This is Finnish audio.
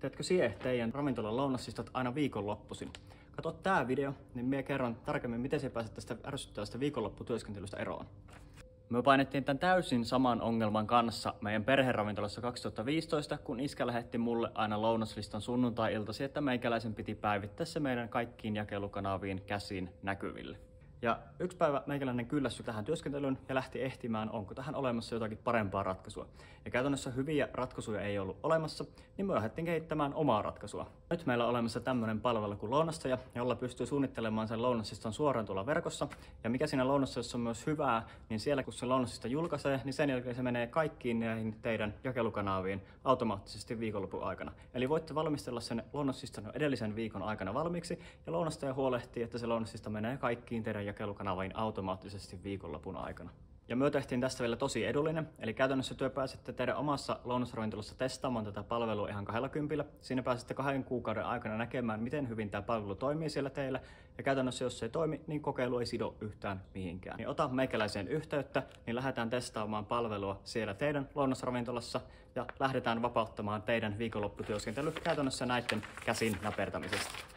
Teetkö sie teidän ravintolan lounaslistat aina viikonloppuisin? Kato tää video, niin minä kerron tarkemmin, miten sä pääset tästä ärsyttävästä viikonlopputyöskentelystä eroon. Me painettiin tämän täysin saman ongelman kanssa meidän perheravintolassa 2015, kun iskä lähetti mulle aina lounaslistan sunnuntai-iltasi, että meikäläisen piti päivittää se meidän kaikkiin jakelukanaviin käsin näkyville. Ja yksi päivä meikäläinen kyllästyi tähän työskentelyyn ja lähti ehtimään, onko tähän olemassa jotakin parempaa ratkaisua. Ja käytännössä hyviä ratkaisuja ei ollut olemassa, niin me lähdettiin kehittämään omaa ratkaisua. Nyt meillä on olemassa tämmöinen palvelu kuin Lounastaja, jolla pystyy suunnittelemaan sen lounaslistan suoraan tuolla verkossa. Ja mikä siinä lounastajassa on myös hyvää, niin siellä kun se lounasista julkaisee, niin sen jälkeen se menee kaikkiin näihin teidän jakelukanaviin automaattisesti viikonlopun aikana. Eli voitte valmistella sen lounaslistan edellisen viikon aikana valmiiksi, ja Lounastaja huolehtii, että se lounaslista menee kaikkiin teidän jakelukanaviin automaattisesti viikonlopun aikana. Ja me tehtiin tästä vielä tosi edullinen, eli käytännössä työ pääsette teidän omassa lounasravintolassa testaamaan tätä palvelua ihan 20. Siinä pääsette 2 kuukauden aikana näkemään, miten hyvin tämä palvelu toimii siellä teillä. Ja käytännössä jos se ei toimi, niin kokeilu ei sido yhtään mihinkään. Niin ota meikäläiseen yhteyttä, niin lähdetään testaamaan palvelua siellä teidän lounasravintolassa ja lähdetään vapauttamaan teidän viikonlopputyöskentely käytännössä näiden käsin näpertämisestä.